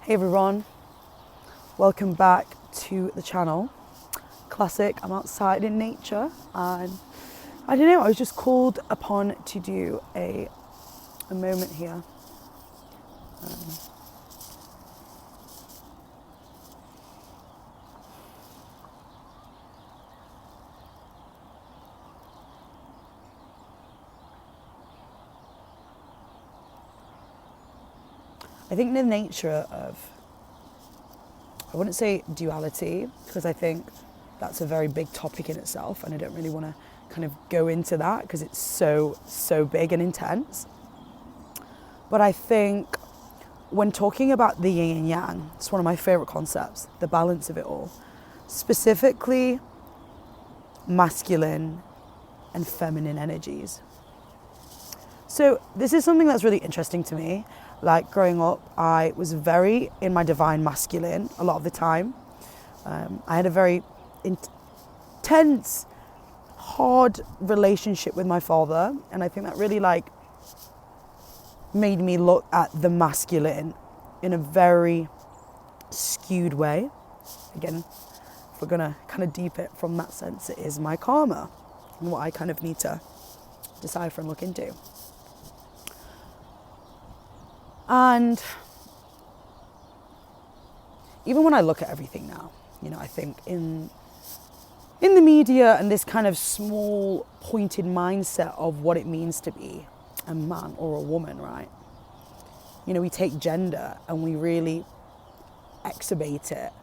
Hey everyone, welcome back to the channel. Classic, I'm outside in nature and I don't know, I was just called upon to do a moment here. I think the nature of, I wouldn't say duality, because I think that's a very big topic in itself and I don't really want to kind of go into that because it's so big and intense. But I think when talking about the yin and yang, it's one of my favorite concepts, the balance of it all, specifically masculine and feminine energies. So this is something that's really interesting to me. Like growing up, I was very in my divine masculine a lot of the time. I had a very intense, hard relationship with my father, and I think that really made me look at the masculine in a very skewed way. Again, if we're gonna kind of deep it from that sense, it is my karma and what I kind of need to decipher and look into. And even when I look at everything now, I think in the media and this kind of small pointed mindset of what it means to be a man or a woman, right? We take gender and we really exacerbate it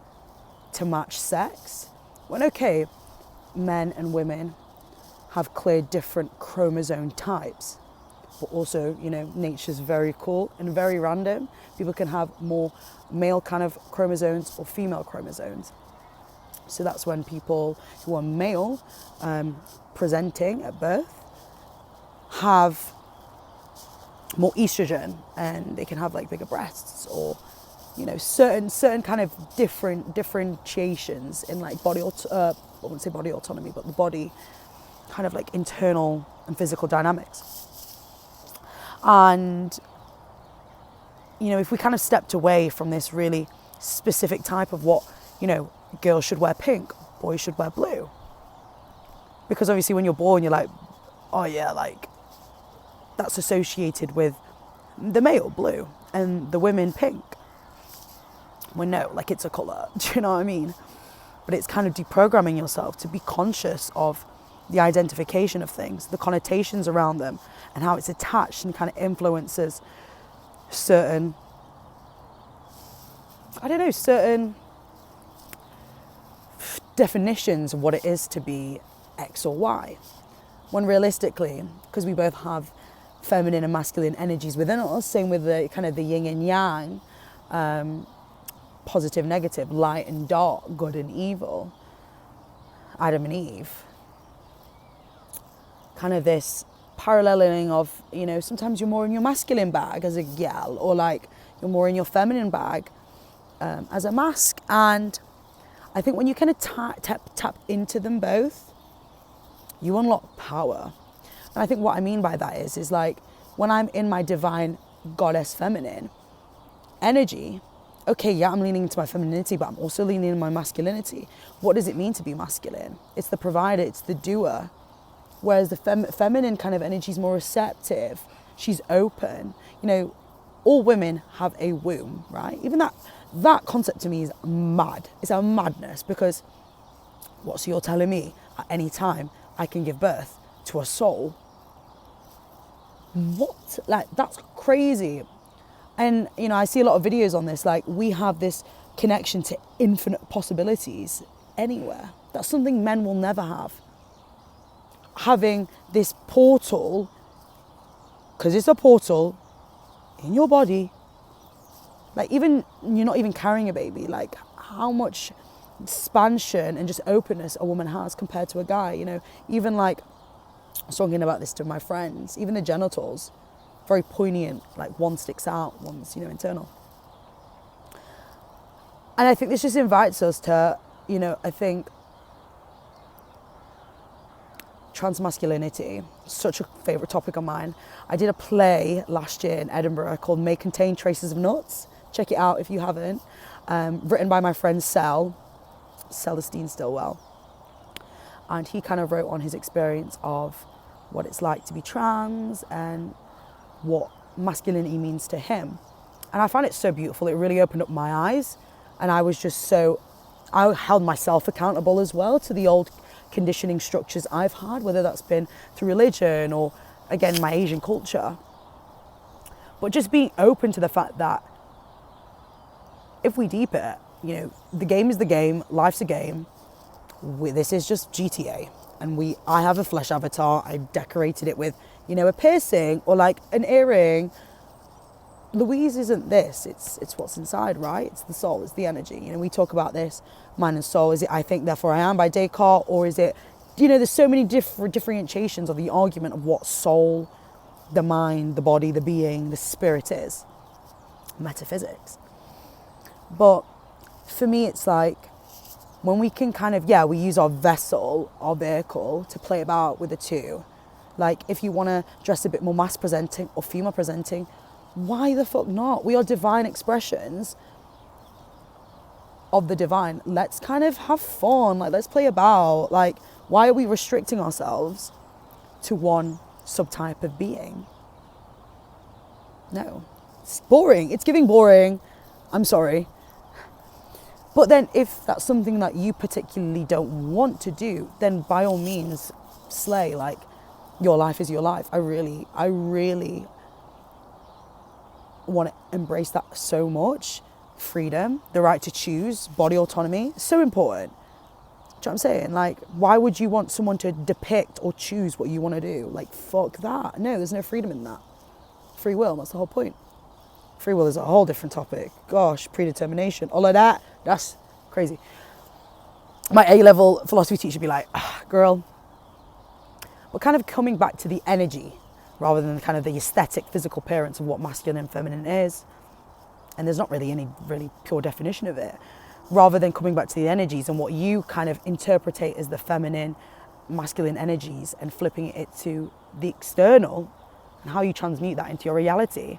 to match sex. When okay, men and women have clear different chromosome types. But also, nature's very cool and very random. People can have more male kind of chromosomes or female chromosomes. So that's when people who are male presenting at birth have more estrogen and they can have bigger breasts or, certain kind of differentiations in body, I wouldn't say body autonomy, but the body kind of internal and physical dynamics. And, if we kind of stepped away from this really specific type of what, girls should wear pink, boys should wear blue. Because obviously when you're born, you're like, oh yeah, that's associated with the male blue and the women pink. Well, no, it's a colour, do you know what I mean? But it's kind of deprogramming yourself to be conscious of the identification of things, the connotations around them, and how it's attached and kind of influences certain definitions of what it is to be X or Y. When realistically, because we both have feminine and masculine energies within us, same with the kind of the yin and yang, positive, negative, light and dark, good and evil, Adam and Eve. Kind of this paralleling of, sometimes you're more in your masculine bag as a gal, or you're more in your feminine bag as a mask. And I think when you kind of tap into them both, you unlock power. And I think what I mean by that is when I'm in my divine goddess feminine energy, okay, yeah, I'm leaning into my femininity, but I'm also leaning into my masculinity. What does it mean to be masculine? It's the provider, it's the doer. Whereas the feminine kind of energy is more receptive. She's open. All women have a womb, right? Even that concept to me is mad. It's a madness because so you're telling me at any time I can give birth to a soul? What? That's crazy. And, I see a lot of videos on this. We have this connection to infinite possibilities anywhere. That's something men will never have. Having this portal, because it's a portal in your body, even you're not even carrying a baby, how much expansion and just openness a woman has compared to a guy, even I was talking about this to my friends, even the genitals, very poignant, one sticks out, one's, internal. And I think this just invites us to, I think, transmasculinity, such a favourite topic of mine. I did a play last year in Edinburgh called May Contain Traces of Nuts. Check it out if you haven't. Written by my friend Celestine Stillwell. And he kind of wrote on his experience of what it's like to be trans and what masculinity means to him. And I found it so beautiful. It really opened up my eyes. And I held myself accountable as well to the old conditioning structures I've had, whether that's been through religion or, again, my Asian culture. But just being open to the fact that if we deep it, you know, the game is the game, life's a game. This is just GTA. And I have a flesh avatar. I decorated it with, you know, a piercing or like an earring. Louise isn't this. It's what's inside, right? It's the soul. It's the energy. You know, we talk about this, mind and soul. Is it I think, therefore I am by Descartes? Or is it, you know, there's so many different differentiations of the argument of what soul, the mind, the body, the being, the spirit is. Metaphysics. But for me, it's like when we can kind of, we use our vessel, our vehicle to play about with the two. Like if you want to dress a bit more mass presenting or female presenting, why the fuck not? We are divine expressions of the divine. Let's kind of have fun. Like, let's play about. Like, why are we restricting ourselves to one subtype of being? No. It's boring. It's giving boring. I'm sorry. But then if that's something that you particularly don't want to do, then by all means, slay. Like, your life is your life. I really want to embrace that so much. Freedom, the right to choose, body autonomy, so important. Do you know what I'm saying? Like, why would you want someone to depict or choose what you want to do? Like, fuck that. No, there's no freedom in that. Free will, that's the whole point. Free will is a whole different topic. Gosh, predetermination, all of that, that's crazy. My A-level philosophy teacher would be like, girl, we're kind of coming back to the energy rather than kind of the aesthetic, physical appearance of what masculine and feminine is. And there's not really any really pure definition of it. Rather than coming back to the energies and what you kind of interpretate as the feminine, masculine energies and flipping it to the external and how you transmute that into your reality.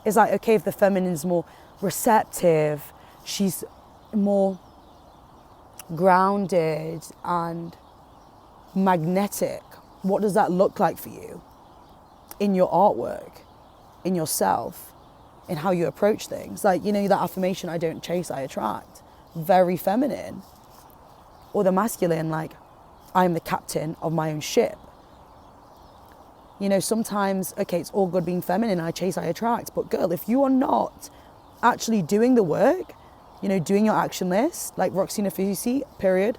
It's like, okay, if the feminine's more receptive, she's more grounded and magnetic, what does that look like for you? In your artwork, in yourself, in how you approach things. Like, you know, that affirmation, I don't chase, I attract. Very feminine. Or the masculine, like, I am the captain of my own ship. You know, sometimes, okay, it's all good being feminine, I chase, I attract. But girl, if you are not actually doing the work, you know, doing your action list, like Roxina Fusi, period.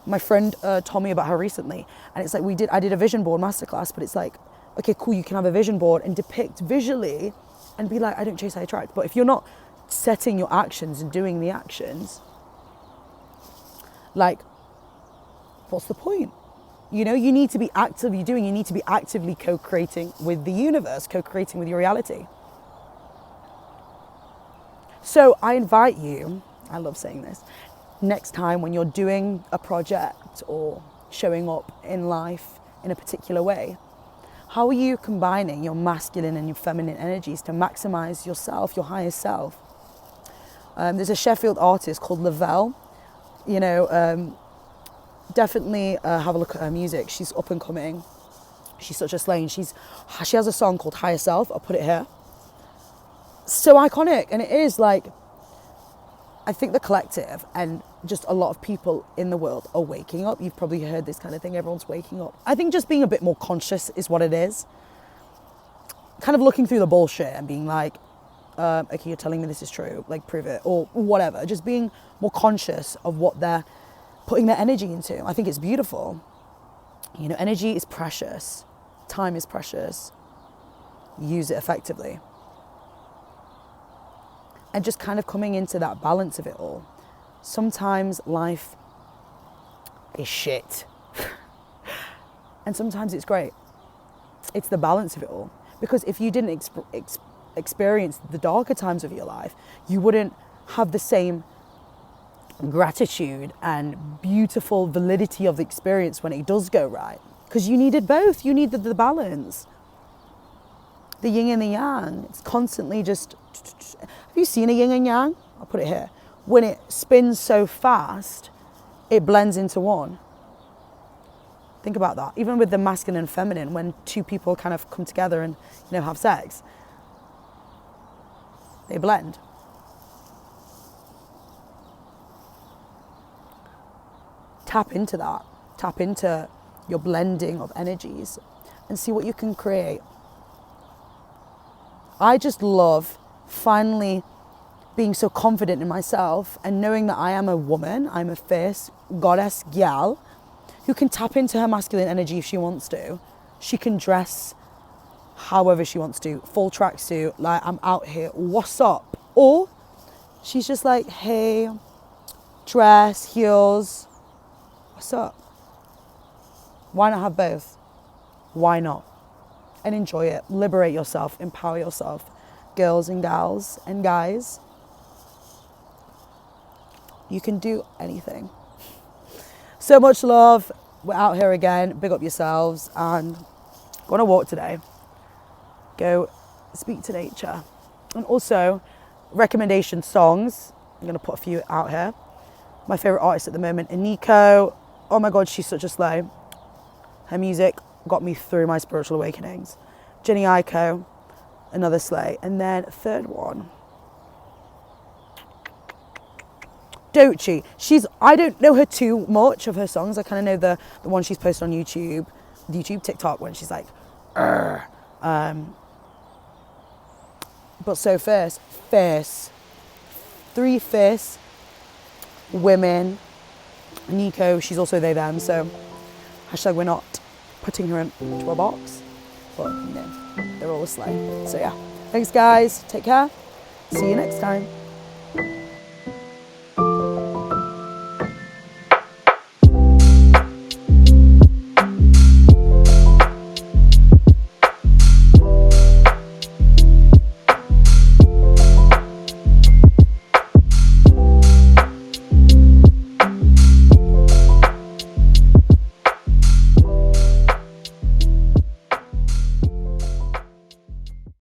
My friend told me about her recently. And it's like, I did a vision board masterclass, but it's like, okay, cool, you can have a vision board and depict visually and be like, I don't chase, I attract. But if you're not setting your actions and doing the actions, like, what's the point? You know, you need to be actively doing, you need to be actively co-creating with the universe, co-creating with your reality. So I invite you, I love saying this, next time when you're doing a project or showing up in life in a particular way, how are you combining your masculine and your feminine energies to maximize yourself, your highest self? There's a Sheffield artist called Lavelle. You know, definitely have a look at her music. She's up and coming. She's such a slay. She has a song called Higher Self. I'll put it here. So iconic. And it is like, I think the collective and just a lot of people in the world are waking up. You've probably heard this kind of thing. Everyone's waking up. I think just being a bit more conscious is what it is. Kind of looking through the bullshit and being like, okay, you're telling me this is true, like prove it, or whatever. Just being more conscious of what they're putting their energy into. I think it's beautiful. You know, energy is precious. Time is precious. Use it effectively. And just kind of coming into that balance of it all. Sometimes life is shit. And sometimes it's great. It's the balance of it all. Because if you didn't experience the darker times of your life, you wouldn't have the same gratitude and beautiful validity of the experience when it does go right. Because you needed both. You needed the balance. The yin and the yang. It's constantly just Have you seen a yin and yang? I'll put it here. When it spins so fast, it blends into one. Think about that. Even with the masculine and feminine, when two people kind of come together and, you know, have sex, they blend. Tap into that. Tap into your blending of energies and see what you can create. I just love finally being so confident in myself and knowing that I am a woman, I'm a fierce goddess gal who can tap into her masculine energy if she wants to. She can dress however she wants to, full tracksuit, like I'm out here, what's up? Or she's just like, hey, dress, heels, what's up? Why not have both? Why not? And enjoy it. Liberate yourself, empower yourself. Girls and gals and guys, you can do anything. So much love. We're out here again. Big up yourselves and go on a walk today. Go speak to nature. And also, recommendation songs. I'm going to put a few out here. My favourite artist at the moment, Iniko. Oh my God, she's such a slay. Her music got me through my spiritual awakenings. Jhene, Aiko, another slay. And then third one, Doechii. I don't know her too much of her songs. I kind of know the one she's posted on YouTube, TikTok, when she's like, but so fierce, three fierce women. Iniko, she's also they, them, so hashtag we're not putting her into a box, but you know, they're all a slay. So yeah, thanks guys, take care, see you next time.